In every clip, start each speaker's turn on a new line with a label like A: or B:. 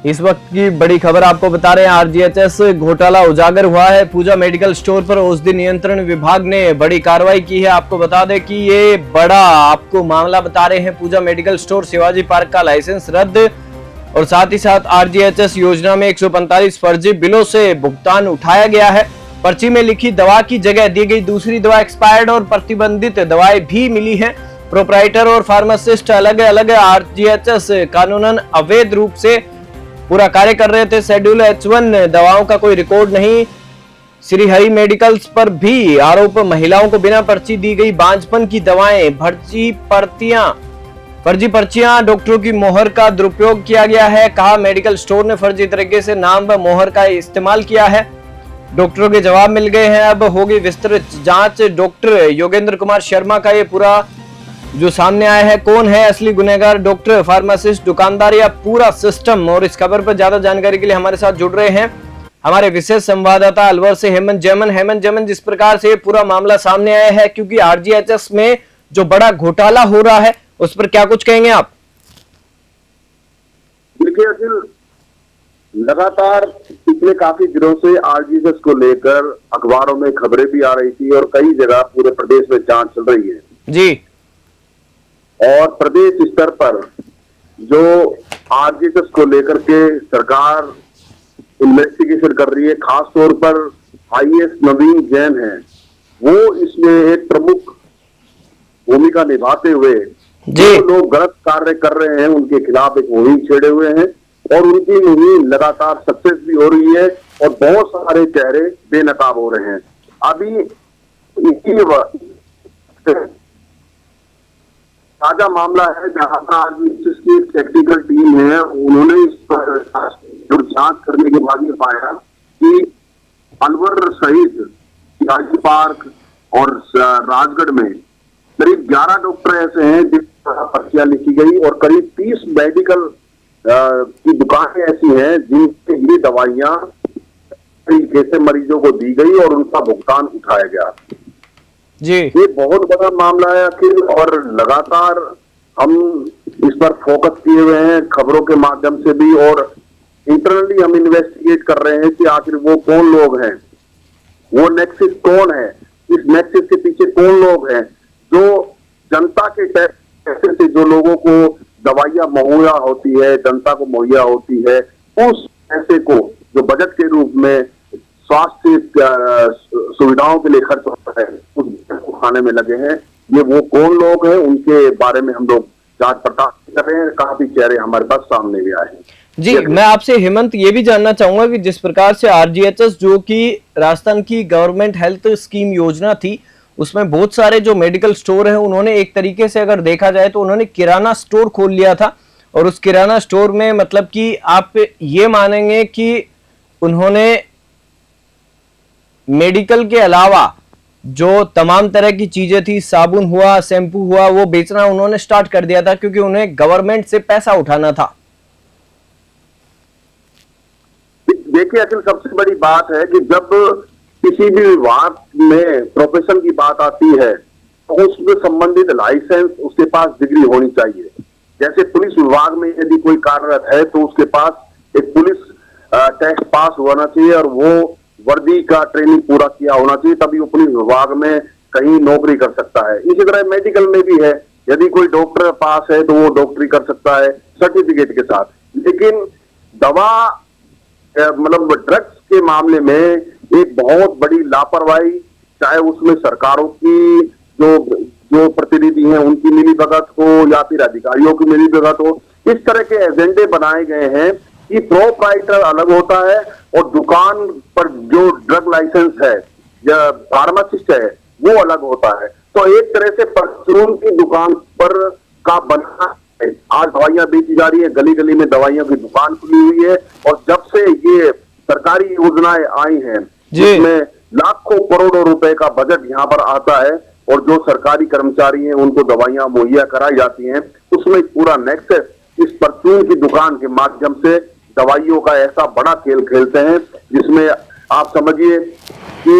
A: इस वक्त की बड़ी खबर आपको बता रहे हैं, आरजीएचएस घोटाला उजागर हुआ है। पूजा मेडिकल स्टोर पर औषधि नियंत्रण विभाग ने बड़ी कार्रवाई की है। आपको बता दें कि ये बड़ा आपको मामला बता रहे हैं। पूजा मेडिकल स्टोर शिवाजी पार्क का लाइसेंस रद्द और साथ ही साथ आरजीएचएस योजना में 145 फर्जी बिलों से भुगतान उठाया गया है। पर्ची में लिखी दवा की जगह दी गई दूसरी दवा एक्सपायर्ड और प्रतिबंधित दवाएं भी मिली हैं। प्रोपराइटर और फार्मासिस्ट अलग अलग आरजीएचएस कानूनन अवैध रूप से पूरा कार्य कर रहे थे। शेड्यूल H1 दवाओं का कोई रिकॉर्ड नहीं। श्री हरि मेडिकल्स पर भी आरोप, महिलाओं को बिना पर्ची दी गई बांझपन की दवाएं, फर्जी पर्चियां, डॉक्टरों की मोहर का दुरुपयोग किया गया है। कहा मेडिकल स्टोर ने फर्जी तरीके से नाम व मोहर का इस्तेमाल किया है। डॉक्टरों के जवाब मिल गए हैं, अब होगी विस्तृत जांच। डॉक्टर योगेंद्र कुमार शर्मा का ये पूरा जो सामने आया है, कौन है असली गुनहगार, डॉक्टर, फार्मासिस्ट, दुकानदार या पूरा सिस्टम। और इस खबर पर ज्यादा जानकारी के लिए हमारे साथ जुड़ रहे हैं हमारे विशेष संवाददाता अलवर से हेमंत जैमन। जिस प्रकार से पूरा मामला सामने आया है, क्योंकि आरजीएचएस में जो बड़ा घोटाला हो रहा है उस पर क्या कुछ कहेंगे आप?
B: देखिए अखिल, लगातार पिछले काफी दिनों से आरजीएचएस को लेकर अखबारों में खबरें भी आ रही थी और कई जगह पूरे प्रदेश में जांच चल रही है
A: जी। और
B: प्रदेश स्तर पर जो आरजीएचएस को लेकर के सरकार इन्वेस्टिगेशन कर रही है, खास तौर पर आईएएस नवीन जैन है, वो इसमें एक प्रमुख भूमिका निभाते हुए जो लोग गलत कार्य कर रहे हैं उनके खिलाफ एक मुहिम छेड़े हुए हैं और उनकी मुहिम लगातार सक्सेस भी हो रही है और बहुत सारे चेहरे बेनकाब हो रहे हैं। अभी इसी ताजा मामला है जहां पर जिसकी टेक्निकल टीम है, उन्होंने इस पर जांच करने के बाद ये पाया कि अलवर सहित शिवाजी पार्क और राजगढ़ में करीब 11 डॉक्टर ऐसे हैं जिन पर पर्चियां लिखी गई और करीब 30 मेडिकल की दुकानें ऐसी हैं जिनसे ये दवाइयां तरीके से मरीजों को दी गई और उनका भुगतान उठाया गया जी। ये बहुत बड़ा मामला है अखिल और लगातार हम इस पर फोकस किए हुए हैं खबरों के माध्यम से भी और इंटरनली हम इन्वेस्टिगेट कर रहे हैं कि आखिर वो कौन लोग हैं, वो नेक्सस कौन है, इस नेक्सस के पीछे कौन लोग हैं जो जनता के पैसे से जो लोगों को दवाइयां मुहैया होती है, जनता को मुहैया होती है, उस पैसे को जो बजट के रूप में स्वास्थ्य सुविधाओं के लिए खर्च होता है उस खाने में लगे हैं। ये वो कौन लोग हैं, उनके बारे में हम लोग जांच पड़ताल कर रहे हैं। काफी चेहरे हमारे पास सामने भी आए हैं जी।
A: मैं आपसे हेमंत ये भी जानना चाहूंगा कि जिस प्रकार से आरजीएचएस जो कि राजस्थान की गवर्नमेंट हेल्थ स्कीम योजना थी, उसमें बहुत सारे जो मेडिकल स्टोर हैं उन्होंने एक तरीके से अगर देखा जाए तो उन्होंने किराना स्टोर खोल लिया था और उस किराना स्टोर में मतलब कि आप ये मानेंगे कि उन्होंने मेडिकल के अलावा जो तमाम तरह की चीजें थी, साबुन हुआ, शैम्पू हुआ, वो बेचना उन्होंने स्टार्ट कर दिया था क्योंकि उन्हें गवर्नमेंट से पैसा उठाना था।
B: देखिए अखिल, सबसे बड़ी बात है कि जब किसी भी विभाग में प्रोफेशन की बात आती है तो उसमें संबंधित लाइसेंस उसके पास डिग्री होनी चाहिए। जैसे पुलिस विभाग में यदि कोई कार्यरत है तो उसके पास एक पुलिस टेस्ट पास होना चाहिए और वो वर्दी का ट्रेनिंग पूरा किया होना चाहिए, तभी वो पुलिस विभाग में कहीं नौकरी कर सकता है। इसी तरह मेडिकल में भी है, यदि कोई डॉक्टर पास है तो वो डॉक्टरी कर सकता है सर्टिफिकेट के साथ। लेकिन दवा मतलब ड्रग्स के मामले में एक बहुत बड़ी लापरवाही, चाहे उसमें सरकारों की जो प्रतिनिधि हैं उनकी मिलीभगत हो या फिर अधिकारियों की मिलीभगत हो, इस तरह के एजेंडे बनाए गए हैं कि प्रोपराइटर अलग होता है और दुकान पर जो ड्रग लाइसेंस है या फार्मासिस्ट है वो अलग होता है। तो एक तरह से परचून की दुकान पर का बना है। आज दवाइयां बेची जा रही है, गली गली में दवाइयों की दुकान खुली हुई है और जब से ये सरकारी योजनाएं आई हैं जिसमें लाखों करोड़ों रुपए का बजट यहाँ पर आता है और जो सरकारी कर्मचारी हैं उनको दवाइयां मुहैया कराई जाती हैं, उसमें पूरा नेक्सस इस परचून की दुकान के माध्यम से दवाइयों का ऐसा बड़ा खेल खेलते हैं जिसमें आप समझिए कि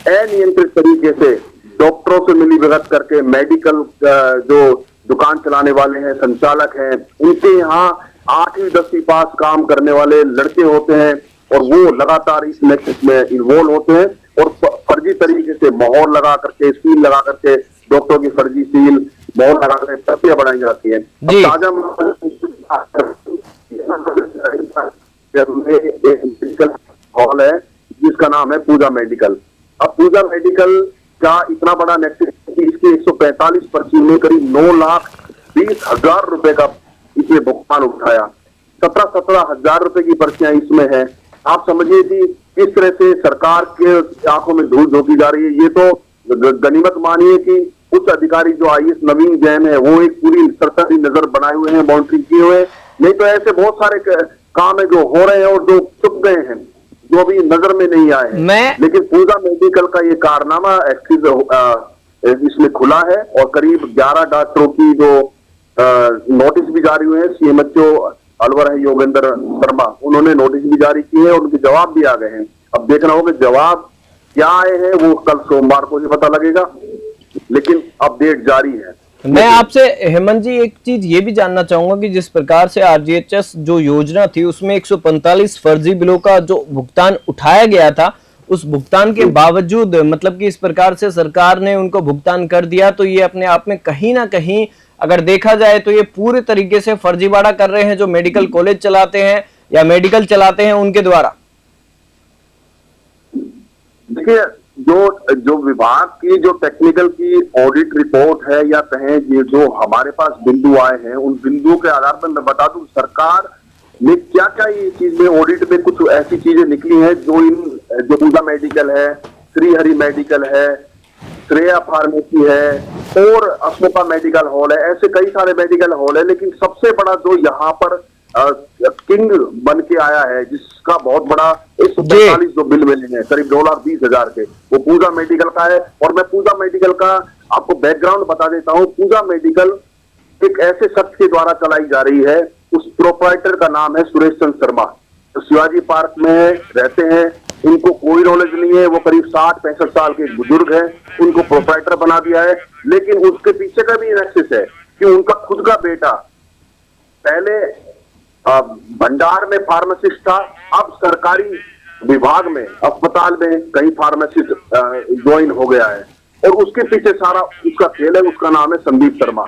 B: अनियंत्रित तरीके से डॉक्टरों से मिलीभगत करके मेडिकल जो दुकान चलाने वाले हैं, संचालक हैं, उनके यहाँ 8वीं 10वीं पास काम करने वाले लड़के होते हैं और वो लगातार इसमें इन्वॉल्व होते हैं और फर्जी तरीके से मोहर लगा करके, सील लगा करके, डॉक्टरों की फर्जी सील मोहर लगा करके पर्चियां बनाई जाती है। ताजा एक मेडिकल हॉल है जिसका नाम है पूजा मेडिकल। अब पूजा मेडिकल का इतना बड़ा नेटवर्क कि इसकी 145 पर्ची में करीब 9,20,000 रुपए का इसमें भुगतान उठाया। 17 हजार रुपए की पर्चियां इसमें है। आप समझिए कि किस तरह से सरकार के आंखों में धूल झोंकी जा रही है। ये तो गनीमत मानिए कि उच्च अधिकारी जो IAS नवीन जैन है वो एक पूरी सरकारी नजर बनाए हुए हैं, मॉनिटरिंग किए हुए, नहीं तो ऐसे बहुत सारे काम है जो हो रहे हैं और जो चुप गए हैं, जो अभी नजर में नहीं आए हैं। लेकिन पूजा मेडिकल का ये कारनामा इसमें खुला है और करीब 11 डॉक्टरों की जो नोटिस भी जारी हुए हैं। CMHO अलवर है योगेंद्र शर्मा, उन्होंने नोटिस भी जारी किए हैं और उनके जवाब भी आ गए हैं। अब देखना होगा जवाब क्या आए हैं, वो कल सोमवार को ही पता लगेगा, लेकिन अपडेट जारी है।
A: मैं आपसे हेमंत जी एक चीज ये भी जानना चाहूंगा कि जिस प्रकार से RGHS जो योजना थी उसमें 145 फर्जी बिलों का जो भुगतान उठाया गया था, उस भुगतान के बावजूद मतलब कि इस प्रकार से सरकार ने उनको भुगतान कर दिया, तो ये अपने आप में कहीं ना कहीं अगर देखा जाए तो ये पूरे तरीके से फर्जीवाड़ा कर रहे हैं जो मेडिकल कॉलेज चलाते हैं या मेडिकल चलाते हैं उनके द्वारा।
B: देखिए, जो विभाग की जो टेक्निकल की ऑडिट रिपोर्ट है या कहें ये जो हमारे पास बिंदु आए हैं, उन बिंदुओं के आधार पर मैं बता दूं सरकार ने क्या क्या ये चीज में ऑडिट में कुछ ऐसी चीजें निकली हैं जो पूजा मेडिकल है, श्री हरि मेडिकल है, श्रेया फार्मेसी है और अशोका मेडिकल हॉल है, ऐसे कई सारे मेडिकल हॉल है। लेकिन सबसे बड़ा जो यहाँ पर किंग बन के आया है, जिसका बहुत बड़ा 145 जो बिल मिले हैं करीब 2,20,000 के, वो पूजा मेडिकल का है। और मैं पूजा मेडिकल का आपको बैकग्राउंड बता देता हूँ। पूजा मेडिकल एक ऐसे शख्स के द्वारा चलाई जा रही है, उस प्रोप्राइटर का नाम है सुरेश चंद्र शर्मा, तो शिवाजी पार्क में रहते हैं। उनको कोई नॉलेज नहीं है, वो करीब 60-65 साल के बुजुर्ग हैं, उनको प्रोप्राइटर बना दिया है। लेकिन उसके पीछे का भी एक्सेस है कि उनका खुद का बेटा पहले भंडार में फार्मासिस्ट था, अब सरकारी विभाग में अस्पताल में कहीं फार्मासिस्ट ज्वाइन हो गया है और उसके पीछे सारा उसका खेल है। उसका नाम है संदीप शर्मा।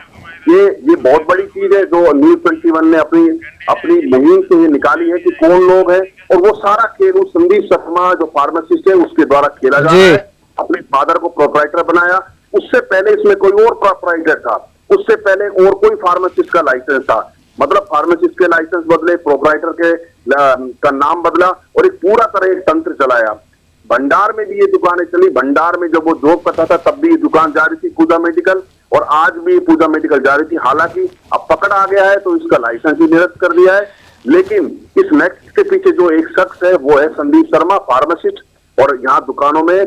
B: ये बहुत बड़ी चीज है जो न्यूज़ 21 ने अपनी मुहिम से ये निकाली है कि कौन लोग हैं, और वो सारा खेल उस संदीप शर्मा जो फार्मासिस्ट है उसके द्वारा खेला जा रहा है। अपने फादर को प्रोप्राइटर बनाया, उससे पहले इसमें कोई और प्रोप्राइटर था, उससे पहले और कोई फार्मासिस्ट का लाइसेंस था, मतलब फार्मासिस्ट के लाइसेंस बदले, प्रोप्राइटर के का नाम बदला और एक पूरा तरह एक तंत्र चलाया। भंडार में भी ये दुकानें चली। भंडार में जब वो जॉब करता था तब भी ये दुकान जा रही थी पूजा मेडिकल, और आज भी पूजा मेडिकल जा रही थी। हालांकि अब पकड़ आ गया है तो इसका लाइसेंस भी निरस्त कर दिया है, लेकिन इस नेक्स्ट के पीछे जो एक शख्स है वो है संदीप शर्मा फार्मासिस्ट, और यहाँ दुकानों में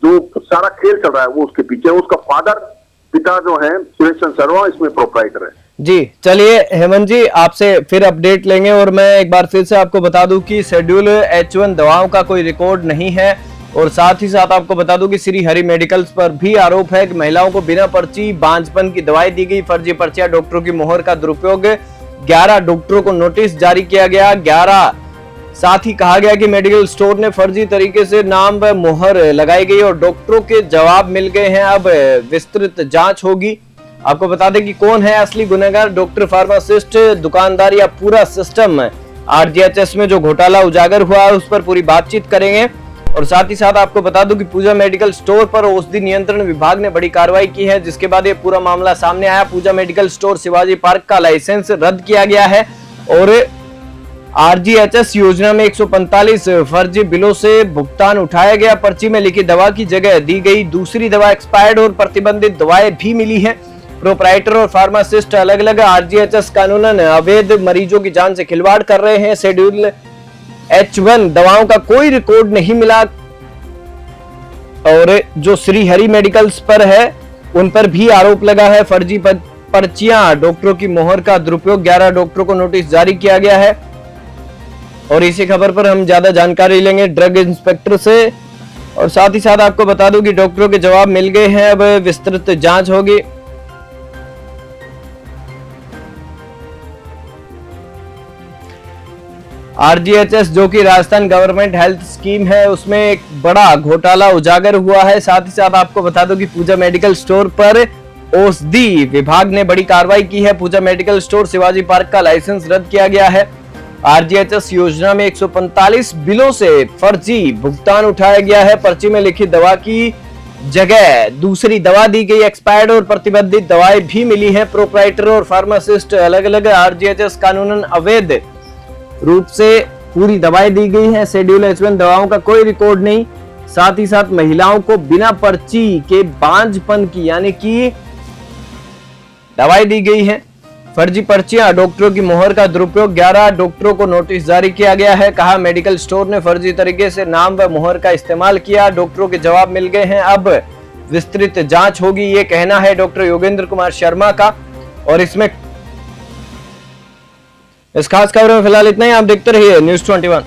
B: जो सारा खेल चल रहा है वो उसके पीछे। उसका फादर पिता जो है सुरेश चंद्र शर्मा इसमें प्रोप्राइटर है।
A: जी चलिए हेमंत जी, आपसे फिर अपडेट लेंगे। और मैं एक बार फिर से आपको बता दूं कि शेड्यूल H1 दवाओं का कोई रिकॉर्ड नहीं है, और साथ ही साथ आपको बता दूं कि श्री हरि मेडिकल्स पर भी आरोप है कि महिलाओं को बिना पर्ची बांझपन की दवाई दी गई, फर्जी पर्चियां, डॉक्टरों की मोहर का दुरुपयोग। 11 डॉक्टरों को नोटिस जारी किया गया। 11 साथ ही कहा गया कि मेडिकल स्टोर ने फर्जी तरीके से नाम व मोहर लगाई गई और डॉक्टरों के जवाब मिल गए हैं। अब विस्तृत जांच होगी। आपको बता दें कि कौन है असली गुनहगार, डॉक्टर, फार्मासिस्ट, दुकानदार या पूरा सिस्टम। RGHS में जो घोटाला उजागर हुआ है उस पर पूरी बातचीत करेंगे। और साथ ही साथ आपको बता दूं कि पूजा मेडिकल स्टोर पर औषधि नियंत्रण विभाग ने बड़ी कार्रवाई की है, जिसके बाद ये पूरा मामला सामने आया। पूजा मेडिकल स्टोर शिवाजी पार्क का लाइसेंस रद्द किया गया है और RGHS योजना में 145 फर्जी बिलों से भुगतान उठाया गया। पर्ची में लिखी दवा की जगह दी गई दूसरी दवा एक्सपायर्ड और प्रतिबंधित दवाएं भी मिली हैं। प्रोप्राइटर और फार्मासिस्ट अलग अलग RGHS कानूनन अवैध मरीजों की जान से खिलवाड़ कर रहे हैं। शेड्यूल H1 दवाओं का कोई रिकॉर्ड नहीं मिला, और जो श्री हरि मेडिकल्स पर है उन पर भी आरोप लगा है फर्जी पर्चियां, डॉक्टरों की मोहर का दुरुपयोग। 11 डॉक्टरों को नोटिस जारी किया गया है। और इसी खबर पर हम ज्यादा जानकारी लेंगे ड्रग इंस्पेक्टर से, और साथ ही साथ आपको बता दूं कि डॉक्टरों के जवाब मिल गए हैं। अब विस्तृत जांच होगी। आरजीएचएस जो कि राजस्थान गवर्नमेंट हेल्थ स्कीम है, उसमें एक बड़ा घोटाला उजागर हुआ है। साथ ही साथ आपको बता दो कि पूजा मेडिकल स्टोर पर औषधि विभाग ने बड़ी कार्रवाई की है। पूजा मेडिकल स्टोर शिवाजी पार्क का लाइसेंस रद्द किया गया है। आरजीएचएस योजना में 145 बिलों से फर्जी भुगतान उठाया गया है। पर्ची में लिखी दवा की जगह दूसरी दवा दी गई। एक्सपायर्ड और प्रतिबंधित दवाएं भी मिली हैं। प्रोप्राइटर और फार्मासिस्ट अलग अलग। आरजीएचएस कानूनन अवैध रूप से पूरी दवाएं दी गई हैं। शेड्यूल H1 दवाओं का कोई रिकॉर्ड नहीं। साथ ही साथ महिलाओं को बिना पर्ची के बांझपन की यानी कि दवाई दी गई है। फर्जी पर्चियां, डॉक्टरों की मोहर का दुरुपयोग। 11 डॉक्टरों को नोटिस जारी किया गया है। कहा मेडिकल स्टोर ने फर्जी तरीके से नाम व मोहर का इस्तेमाल किया। डॉक्टरों के जवाब मिल गए हैं। अब विस्तृत जांच होगी, ये कहना है डॉक्टर योगेंद्र कुमार शर्मा का। और इसमें इस खास खबर में फिलहाल इतना ही। आप देखते रहिए News 21।